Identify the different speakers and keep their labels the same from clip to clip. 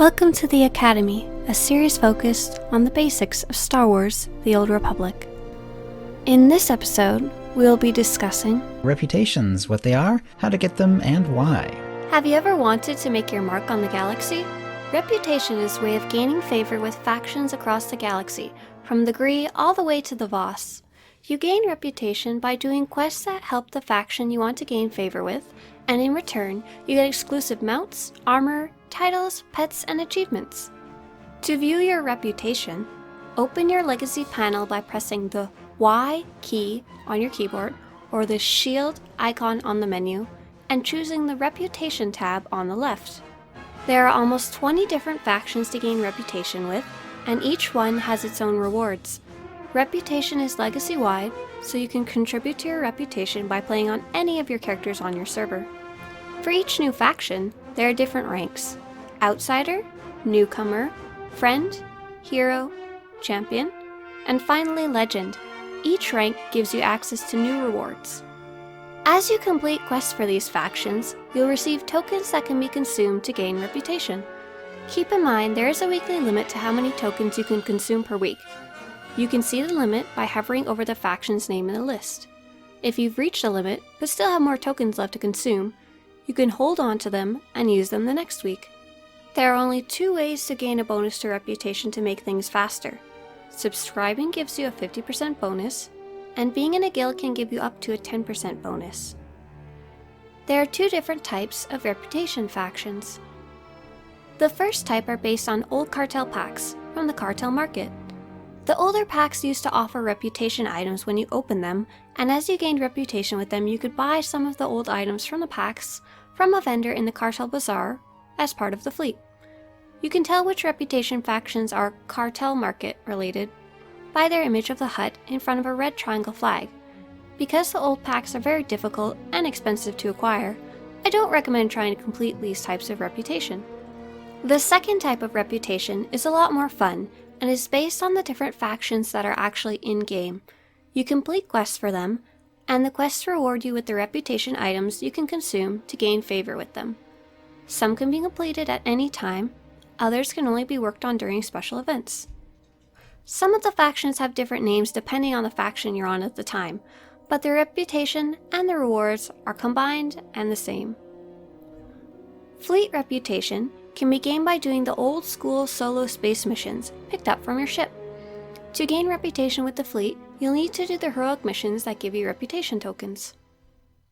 Speaker 1: Welcome to the Academy, a series focused on the basics of Star Wars: The Old Republic. In this episode, we will be discussing
Speaker 2: reputations, what they are, how to get them, and why.
Speaker 1: Have you ever wanted to make your mark on the galaxy? Reputation is a way of gaining favor with factions across the galaxy, from the Gree all the way to the Voss. You gain reputation by doing quests that help the faction you want to gain favor with, and in return, you get exclusive mounts, armor, titles, pets, and achievements. To view your reputation, open your legacy panel by pressing the Y key on your keyboard or the shield icon on the menu and choosing the reputation tab on the left. There are almost 20 different factions to gain reputation with, and each one has its own rewards. Reputation is legacy-wide, so you can contribute to your reputation by playing on any of your characters on your server. For each new faction, there are different ranks: Outsider, Newcomer, Friend, Hero, Champion, and finally Legend. Each rank gives you access to new rewards. As you complete quests for these factions, you'll receive tokens that can be consumed to gain reputation. Keep in mind there is a weekly limit to how many tokens you can consume per week. You can see the limit by hovering over the faction's name in the list. If you've reached the limit, but still have more tokens left to consume, you can hold on to them and use them the next week. There are only 2 ways to gain a bonus to reputation to make things faster. Subscribing gives you a 50% bonus, and being in a guild can give you up to a 10% bonus. There are 2 different types of reputation factions. The first type are based on old cartel packs from the cartel market. The older packs used to offer reputation items when you open them, and as you gained reputation with them, you could buy some of the old items from the packs from a vendor in the cartel bazaar as part of the fleet. You can tell which reputation factions are cartel market related by their image of the hut in front of a red triangle flag. Because the old packs are very difficult and expensive to acquire, I don't recommend trying to complete these types of reputation. The second type of reputation is a lot more fun and is based on the different factions that are actually in-game. You complete quests for them, and the quests reward you with the reputation items you can consume to gain favor with them. Some can be completed at any time, others can only be worked on during special events. Some of the factions have different names depending on the faction you're on at the time, but the reputation and the rewards are combined and the same. Fleet reputation can be gained by doing the old school solo space missions picked up from your ship. To gain reputation with the fleet, you'll need to do the heroic missions that give you reputation tokens.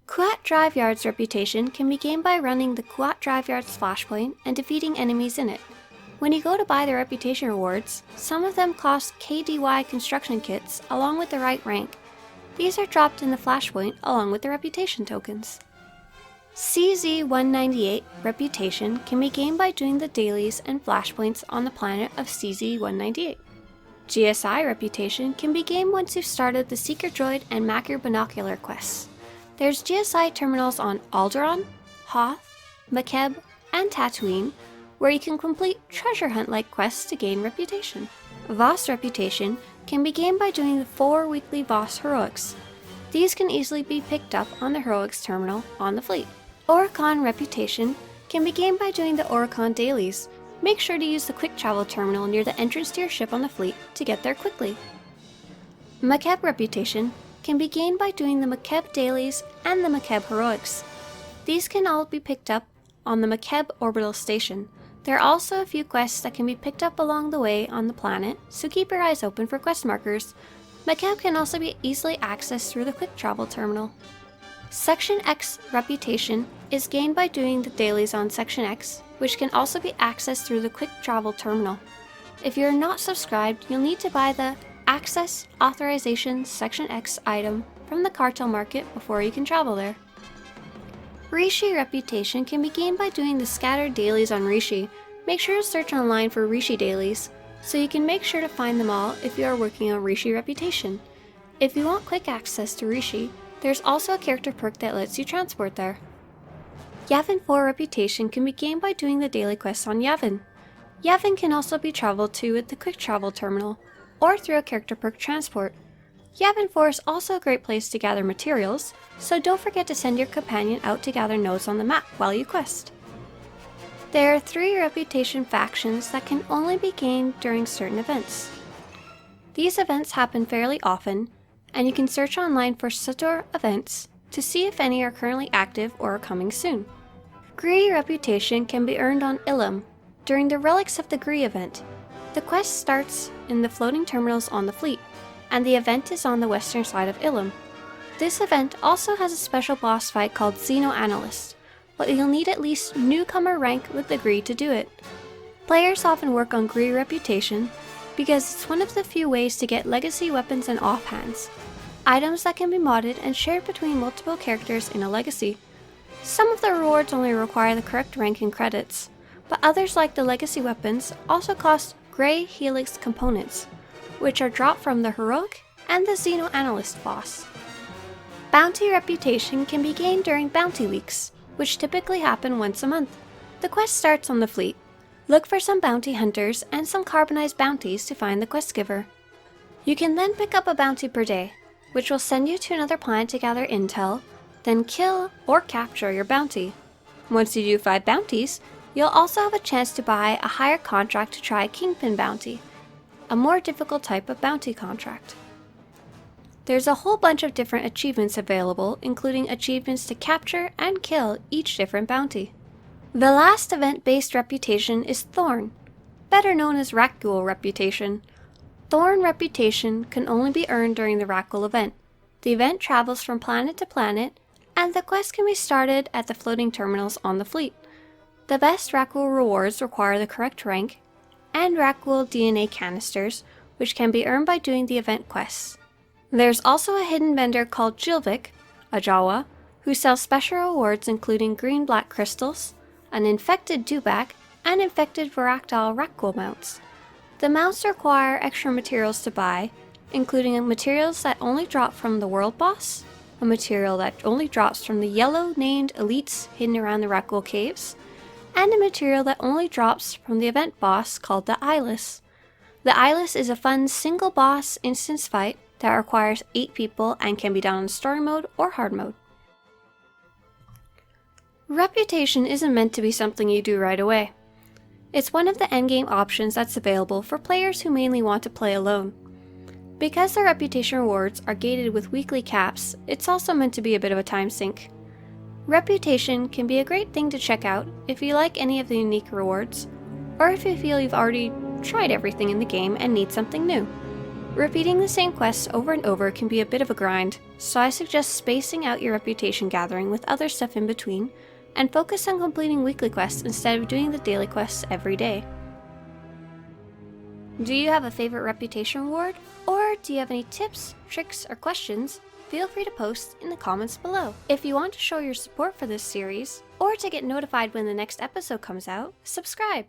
Speaker 1: Kuat Drive Yard's reputation can be gained by running the Kuat Drive Yard's flashpoint and defeating enemies in it. When you go to buy the reputation rewards, some of them cost KDY construction kits along with the right rank. These are dropped in the flashpoint along with the reputation tokens. CZ-198 reputation can be gained by doing the dailies and flashpoints on the planet of CZ-198. GSI reputation can be gained once you've started the Seeker Droid and Macro Binocular quests. There's GSI terminals on Alderaan, Hoth, Makeb, and Tatooine, where you can complete treasure hunt-like quests to gain reputation. Voss reputation can be gained by doing the 4 weekly Voss heroics. These can easily be picked up on the heroics terminal on the fleet. Oricon reputation can be gained by doing the Oricon dailies. Make sure to use the quick travel terminal near the entrance to your ship on the fleet to get there quickly. Makeb reputation can be gained by doing the Makeb dailies and the Makeb heroics. These can all be picked up on the Makeb orbital station. There are also a few quests that can be picked up along the way on the planet, so keep your eyes open for quest markers. Makeb can also be easily accessed through the quick travel terminal. Section X reputation is gained by doing the dailies on Section X, which can also be accessed through the quick travel terminal. If you're not subscribed, you'll need to buy the Access Authorization Section X item from the cartel market before you can travel there. Reishi reputation can be gained by doing the scattered dailies on Reishi. Make sure to search online for Reishi dailies, so you can make sure to find them all if you are working on Reishi reputation. If you want quick access to Reishi, there's also a character perk that lets you transport there. Yavin 4 reputation can be gained by doing the daily quests on Yavin. Yavin can also be traveled to with the quick travel terminal, or through a character perk transport. Yavin 4 is also a great place to gather materials, so don't forget to send your companion out to gather nodes on the map while you quest. There are 3 reputation factions that can only be gained during certain events. These events happen fairly often, and you can search online for SWTOR events to see if any are currently active or are coming soon. Greedy Reputation can be earned on Ilum during the Relics of the Gree event. The quest starts in the floating terminals on the fleet, and the event is on the western side of Ilum. This event also has a special boss fight called Xenoanalyst, but you'll need at least newcomer rank with the Gree to do it. Players often work on Greedy Reputation because it's one of the few ways to get legacy weapons and offhands, items that can be modded and shared between multiple characters in a legacy. Some of the rewards only require the correct rank and credits, but others like the legacy weapons also cost Grey Helix components, which are dropped from the Heroic and the Xenoanalyst boss. Bounty Reputation can be gained during Bounty Weeks, which typically happen once a month. The quest starts on the fleet. Look for some bounty hunters and some carbonized bounties to find the quest giver. You can then pick up a bounty per day, which will send you to another planet to gather intel, then kill or capture your bounty. Once you do 5 bounties, you'll also have a chance to buy a higher contract to try a Kingpin bounty, a more difficult type of bounty contract. There's a whole bunch of different achievements available, including achievements to capture and kill each different bounty. The last event-based reputation is Thorn, better known as Rakghoul Reputation. Thorn Reputation can only be earned during the Rakghoul event. The event travels from planet to planet, and the quest can be started at the floating terminals on the fleet. The best Rakghoul rewards require the correct rank, and Rakghoul DNA canisters, which can be earned by doing the event quests. There's also a hidden vendor called Jilvik, a Jawa, who sells special rewards including green-black crystals, an infected dewback, and infected Varactyl Rakghoul mounts. The mounts require extra materials to buy, including materials that only drop from the world boss, a material that only drops from the yellow named elites hidden around the Rakghoul caves, and a material that only drops from the event boss called the Eyeless. The Eyeless is a fun single boss instance fight that requires 8 people and can be done in story mode or hard mode. Reputation isn't meant to be something you do right away. It's one of the endgame options that's available for players who mainly want to play alone. Because the reputation rewards are gated with weekly caps, it's also meant to be a bit of a time sink. Reputation can be a great thing to check out if you like any of the unique rewards, or if you feel you've already tried everything in the game and need something new. Repeating the same quests over and over can be a bit of a grind, so I suggest spacing out your reputation gathering with other stuff in between, and focus on completing weekly quests instead of doing the daily quests every day. Do you have a favorite reputation reward? Or do you have any tips, tricks, or questions? Feel free to post in the comments below. If you want to show your support for this series, or to get notified when the next episode comes out, subscribe.